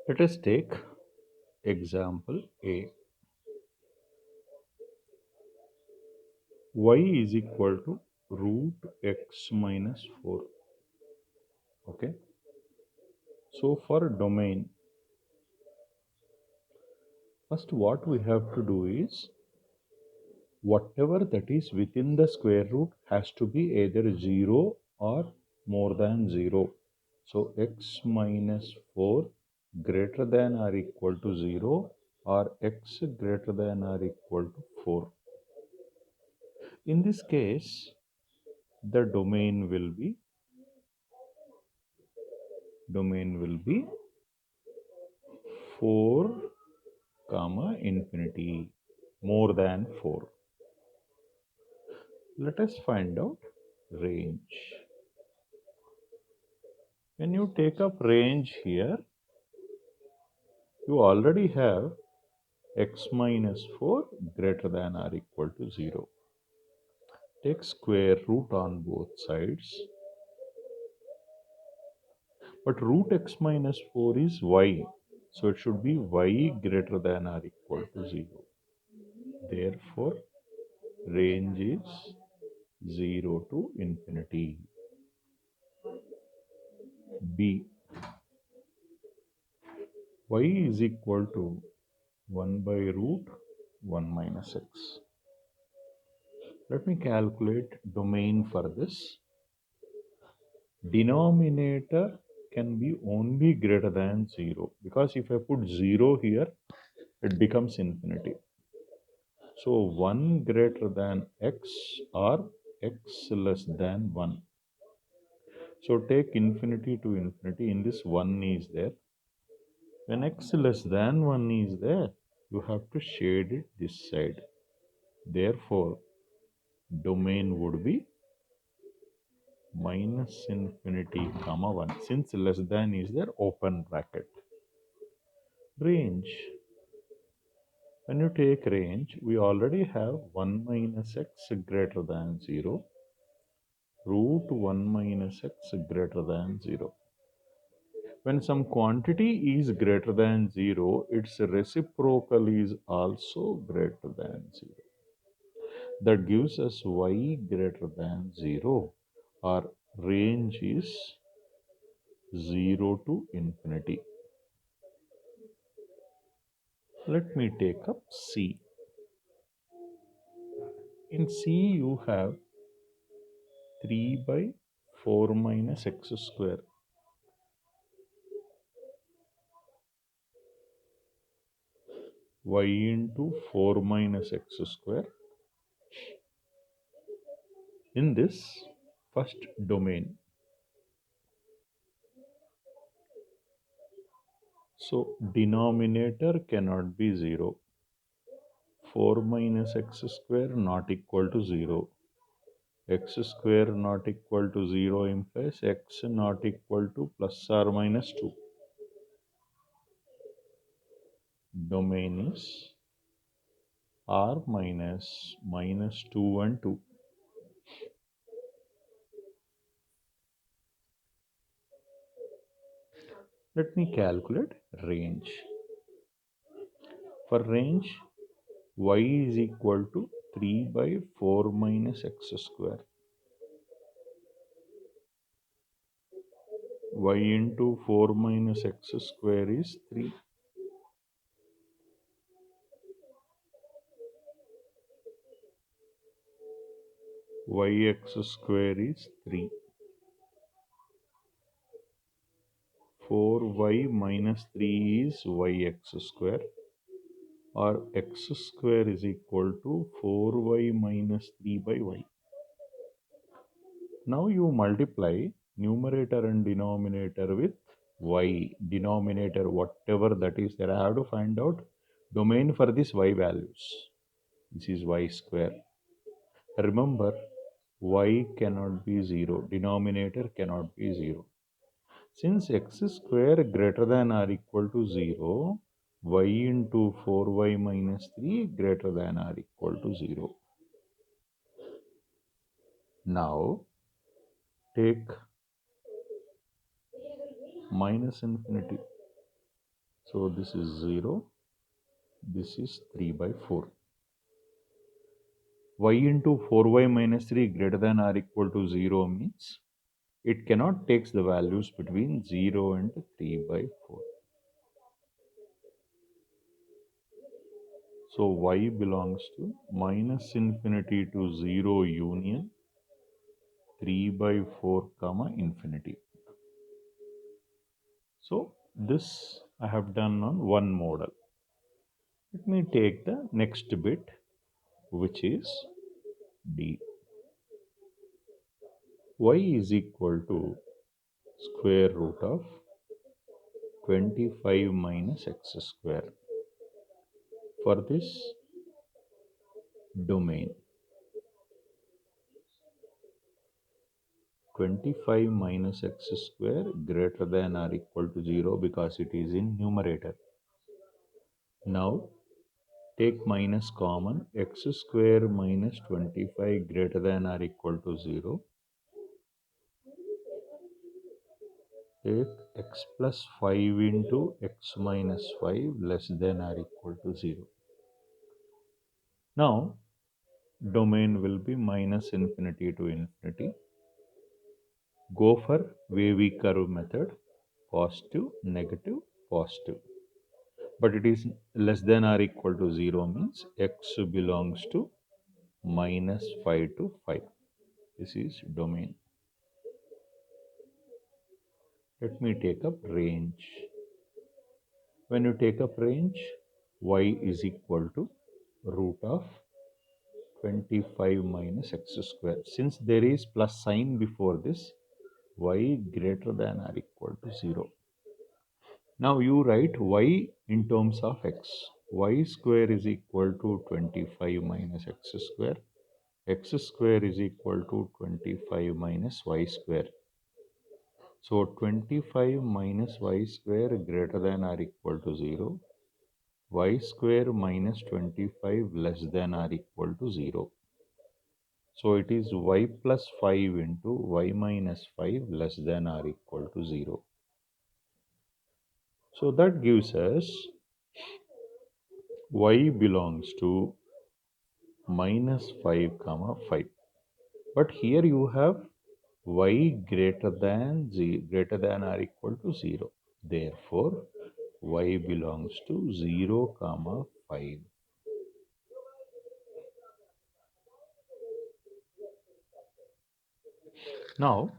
Let us take example A. Y is equal to root x minus 4. Okay. So for domain, first what we have to do is whatever that is within the square root has to be either 0 or more than 0. So x minus 4 greater than or equal to 0 or x greater than or equal to 4. In this case, the domain will be 4 comma infinity, more than 4. Let us find out range. When you take up range here, you already have x minus 4 greater than or equal to 0. Take square root on both sides. But root x minus 4 is y. So it should be y greater than or equal to 0. Therefore, range is 0 to infinity. B. Y is equal to 1 by root 1 minus x. Let me calculate domain for this. Denominator can be only greater than 0 because if I put 0 here, it becomes infinity. So 1 greater than x or x less than 1. So take infinity to infinity. In this 1 is there. When x less than 1 is there, you have to shade it this side. Therefore, domain would be minus infinity comma 1. Since less than is there, open bracket. Range. When you take range, we already have 1 minus x greater than 0, root 1 minus x greater than 0. When some quantity is greater than 0, its reciprocal is also greater than 0. That gives us y greater than 0, or range is 0 to infinity. Let me take up C. In C you have 3 by 4 minus x square. Y into 4 minus x square. In this first domain, so denominator cannot be 0. 4 minus x square not equal to 0. X square not equal to 0 implies x not equal to plus or minus 2. Domain is r minus minus 2 and 2. Let me calculate range. For range, y is equal to 3 by 4 minus x square. Y into 4 minus x square is 3. Yx square is 3. 4y minus 3 is yx square, or x square is equal to 4y minus 3 by y. Now you multiply numerator and denominator with y. Denominator, whatever that is there, I have to find out domain for this y values. This is y square. Remember, y cannot be 0. Denominator cannot be 0. Since x square greater than or equal to 0, y into 4y minus 3 greater than or equal to 0. Now take minus infinity. So this is 0, this is 3 by 4. Y into 4y minus 3 greater than or equal to 0 means it cannot take the values between 0 and 3 by 4. So y belongs to minus infinity to 0 union 3 by 4 comma infinity. So this I have done on one model. Let me take the next bit, which is d. Y is equal to square root of 25 minus x square. For this domain, 25 minus x square greater than or equal to 0 because it is in numerator. Now take minus common, x square minus 25 greater than or equal to 0. Take x plus 5 into x minus 5 less than or equal to 0. Now domain will be minus infinity to infinity. Go for wavy curve method, positive, negative, positive. But it is less than or equal to 0 means x belongs to minus 5 to 5. This is domain. Let me take up range. When you take up range, y is equal to root of 25 minus x square. Since there is plus sign before this, y greater than or equal to 0. Now you write y in terms of x. Y square is equal to 25 minus x square. X square is equal to 25 minus y square. So 25 minus y square greater than or equal to 0. Y square minus 25 less than or equal to 0. So it is y plus 5 into y minus 5 less than or equal to 0. So that gives us y belongs to minus 5 comma 5. But here you have y greater than or equal to 0. Therefore, y belongs to 0 comma 5. Now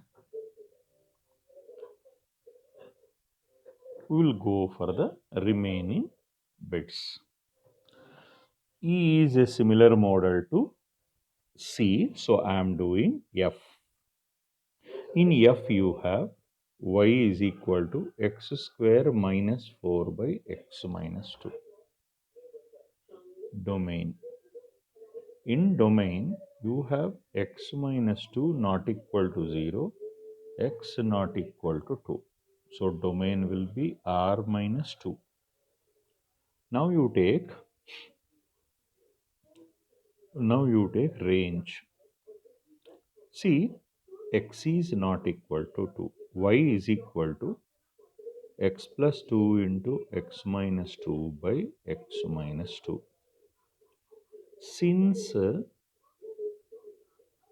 we will go for the remaining bits. E is a similar model to C, so I am doing F. In F you have y is equal to x square minus 4 by x minus 2. Domain. In domain you have x minus 2 not equal to 0, x not equal to 2. So domain will be r minus 2. Now you take range. See, x is not equal to 2. Y is equal to x plus 2 into x minus 2 by x minus 2. Since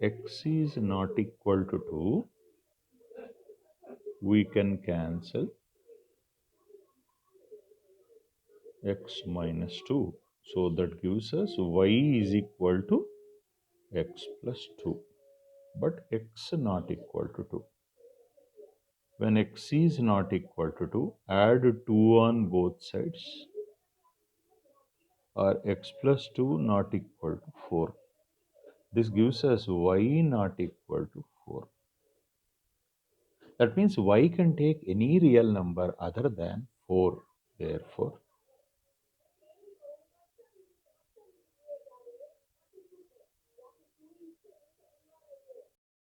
x is not equal to 2, we can cancel x minus 2. So that gives us y is equal to x plus 2. But x not equal to 2. When x is not equal to 2, add 2 on both sides, or x plus 2 not equal to 4. This gives us y not equal to 4. That means y can take any real number other than 4. Therefore,